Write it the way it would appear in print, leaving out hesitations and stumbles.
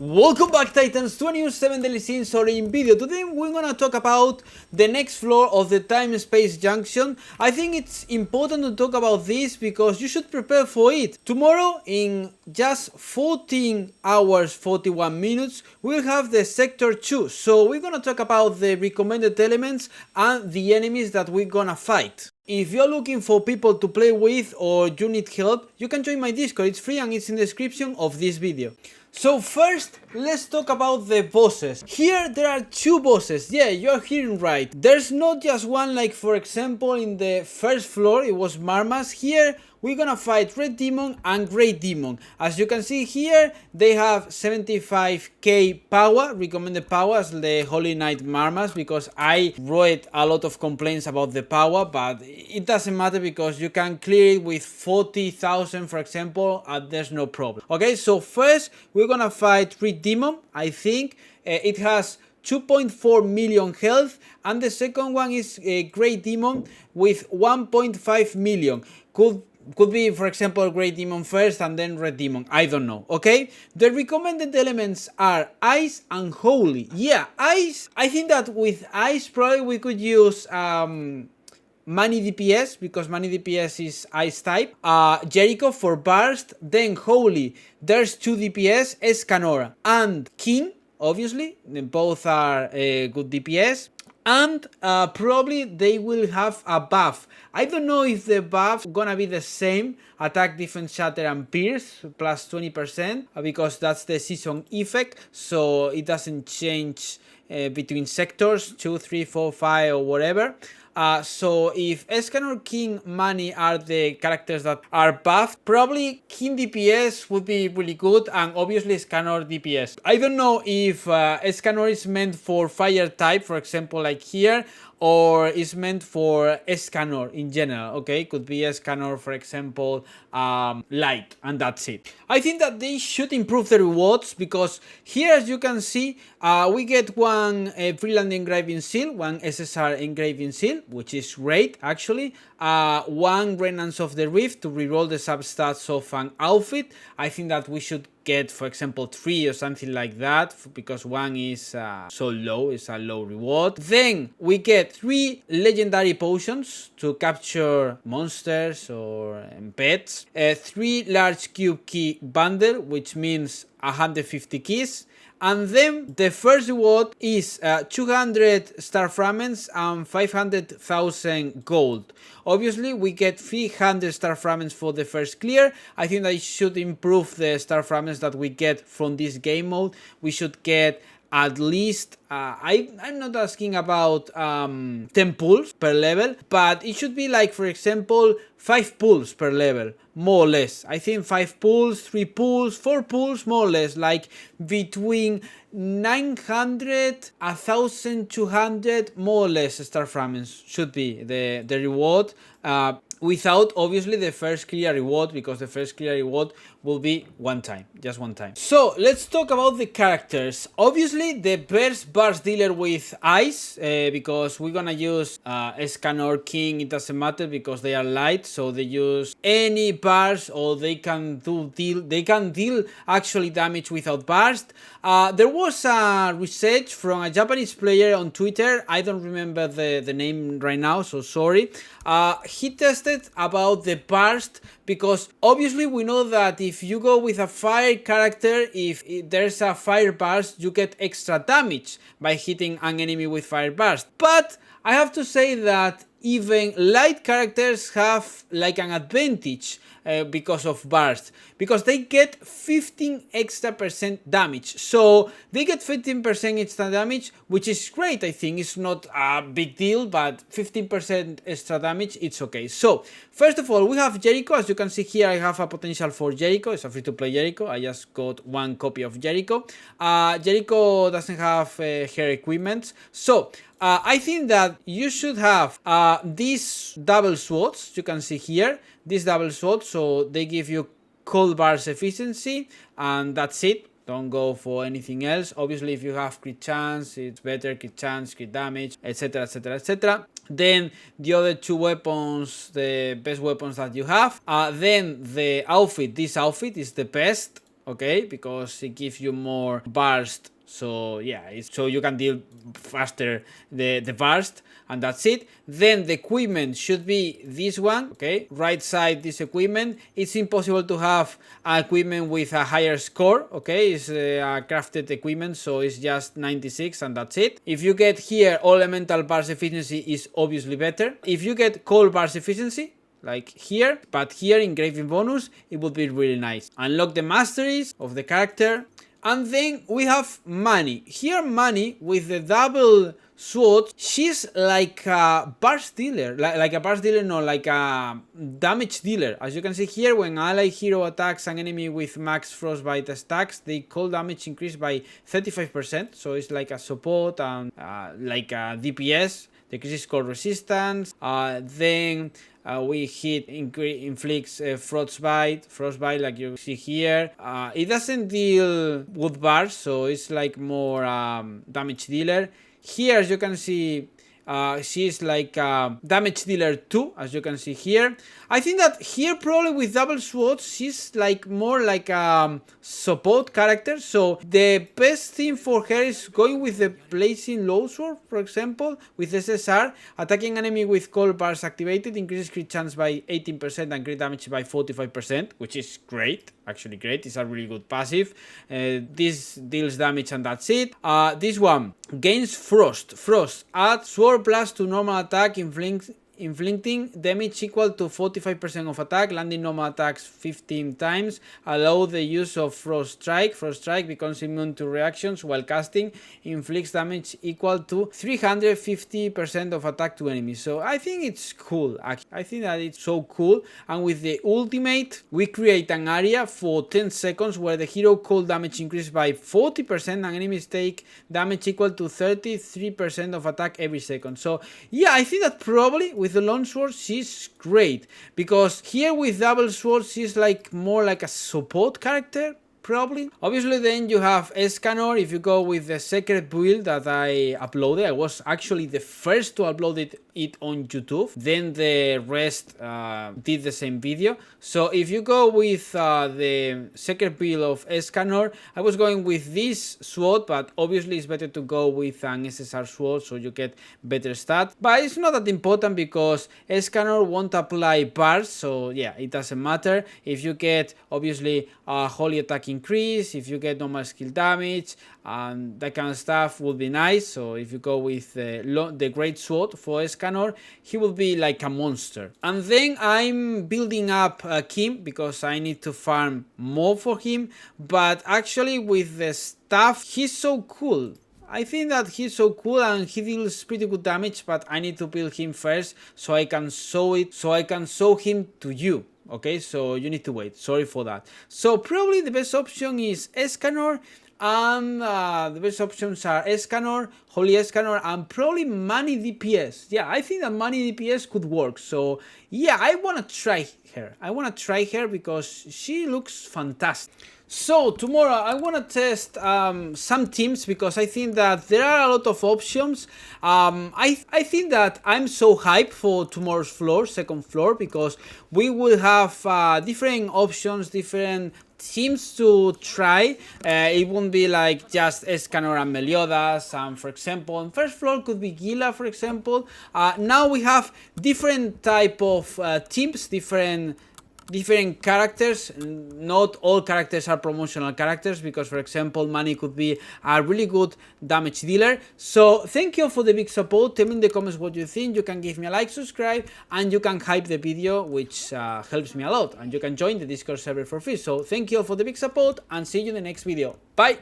Welcome back, Titans, to a new 7 Daily Scenes Origin video. Today we're gonna talk about the next floor of the Time Space Junction. I think it's important to talk about this because you should prepare for it. Tomorrow, in just 14 hours 41 minutes, we'll have the Sector 2. So we're gonna talk about the recommended elements and the enemies that we're gonna fight. If you're looking for people to play with or you need help, you can join my Discord. It's free and it's in the description of this video. So first, let's talk about the bosses. Here there are two bosses. Yeah, you're hearing right. There's not just one, like for example in the first floor it was Marmas. Here we're gonna fight Red Demon and Grey Demon. As you can see here, they have 75k power, recommended power as the Holy Knight Marmas, because I wrote a lot of complaints about the power, but it doesn't matter because you can clear it with 40,000 for example, and there's no problem. Okay, so first we're gonna fight Red Demon. I think it has 2.4 million health, and the second one is a Grey Demon with 1.5 million. Could be, for example, Grey Demon first and then Red Demon. I don't know, okay? The recommended elements are Ice and Holy. Yeah, Ice. I think that with Ice, probably we could use Mani DPS, because Mani DPS is Ice type. Jericho for Burst. Then Holy. There's 2 DPS, Escanora and King, obviously. Both are good DPS. And probably they will have a buff. I don't know if the buff gonna be the same, attack, defense, shatter and pierce plus 20%, because that's the season effect, so it doesn't change between sectors 2, 3, 4, 5 or whatever. So if Escanor, King, Mani are the characters that are buffed, probably King DPS would be really good, and obviously Escanor DPS. I don't know if Escanor is meant for fire type, for example like here, or is meant for Escanor in general, okay? Could be Escanor, for example, light, and that's it. I think that they should improve the rewards, because here, as you can see, we get one Freeland engraving seal, one SSR engraving seal, which is great actually. One Remnants of the Rift to reroll the substats of an outfit. I think that we should get, for example, 3 or something like that, because 1 is so low, it's a low reward. Then we get 3 legendary potions to capture monsters or pets. 3 large cube key bundle, which means 150 keys. And then the first reward is 200 star fragments and 500,000 gold. Obviously we get 300 star fragments for the first clear. I think that it should improve the star fragments that we get from this game mode. We should get at least, I'm not asking about 10 pulls per level, but it should be like, for example, 5 pulls per level, more or less. I think 5 pulls, 3 pulls, 4 pulls, more or less, like between 900, 1200, more or less star fragments should be the reward. Without obviously the first clear reward, because the first clear reward will be one time, just one time. So let's talk about the characters. Obviously the best burst dealer with Ice, because we're gonna use Escanor, King, it doesn't matter because they are light, so they use any burst, or they can deal actually damage without burst. There was a research from a Japanese player on Twitter, I don't remember the name right now, so sorry. He tested about the burst, because obviously we know that if you go with a fire character, if there's a fire burst, you get extra damage by hitting an enemy with fire burst. But I have to say that even light characters have like an advantage because of burst, because they get 15 extra % damage. So they get 15% extra damage, which is great. I think it's not a big deal, but 15% extra damage, it's okay. So first of all, we have Jericho. As you can see here, I have a potential for Jericho. It's a free-to-play Jericho. I just got 1 copy of Jericho. Jericho doesn't have her equipment, so I think that you should have these double swords. You can see here, these double swords, so they give you cold burst efficiency, and that's it. Don't go for anything else. Obviously, if you have crit chance, it's better, crit chance, crit damage, etc, etc, etc. Then the other 2 weapons, the best weapons that you have. Then the outfit, this outfit is the best. okay, because it gives you more burst. So yeah, so you can deal faster the burst, and that's it. Then the equipment should be this one, okay, right side this equipment. It's impossible to have equipment with a higher score, okay, it's a crafted equipment, so it's just 96 and that's it. If you get here all elemental burst efficiency is obviously better. If you get cold burst efficiency, like here, but here engraving bonus, it would be really nice. Unlock the masteries of the character. And then we have Manny. Here Manny with the double sword, she's like a burst dealer, like a burst dealer, no, like a damage dealer. As you can see here, when ally hero attacks an enemy with max frostbite stacks, they cold damage increase by 35%. So it's like a support and like a DPS, decreases cold resistance. Then we hit inflicts frostbite like you see here. It doesn't deal wood bars, so it's like more damage dealer. Here, as you can see, she's like damage dealer 2, as you can see here. I think that here probably with double swords she's like more like a support character, so the best thing for her is going with the blazing low sword, for example, with SSR. Attacking enemy with cold bars activated increases crit chance by 18% and crit damage by 45%, which is great, actually great. It's a really good passive. This deals damage and that's it. This one gains frost, add sword plus to normal attack, inflicting damage equal to 45% of attack, landing normal attacks 15 times, allow the use of frost strike becomes immune to reactions while casting, inflicts damage equal to 350% of attack to enemies. So I think it's cool, actually. I think that it's so cool. And with the ultimate we create an area for 10 seconds where the hero cold damage increases by 40% and enemies take damage equal to 33% of attack every second. So yeah, I think that probably with the long sword she's great, because here with double sword she's like more like a support character probably. Obviously then you have Escanor. If you go with the secret build that I uploaded, I was actually the first to upload it on YouTube, then the rest did the same video. So if you go with the secret build of Escanor, I was going with this sword, but obviously it's better to go with an SSR sword so you get better stats, but it's not that important because Escanor won't apply bars, so yeah, it doesn't matter. If you get obviously a holy attack increase, if you get normal skill damage and that kind of stuff would be nice. So if you go with the great sword for Escanor, he will be like a monster. And then I'm building up Kim because I need to farm more for him, but actually with the staff he's so cool. I think that he's so cool and he deals pretty good damage, but I need to build him first so I can show him to you. Okay, so you need to wait, sorry for that. So probably the best option is Escanor, and the best options are Escanor, Holy Escanor, and probably Manny DPS. Yeah, I think that Manny DPS could work. So yeah, I wanna try her because she looks fantastic. So tomorrow I want to test some teams because I think that there are a lot of options. I think that I'm so hyped for tomorrow's floor, second floor, because we will have different options, different teams to try. It won't be like just Escanor and Meliodas, and for example on first floor could be Gila, for example. Now we have different type of teams, different characters. Not all characters are promotional characters, because for example Manny could be a really good damage dealer. So thank you for the big support. Tell me in the comments what you think. You can give me a like, subscribe, and you can hype the video, which helps me a lot, and you can join the Discord server for free. So thank you for the big support and see you in the next video. Bye.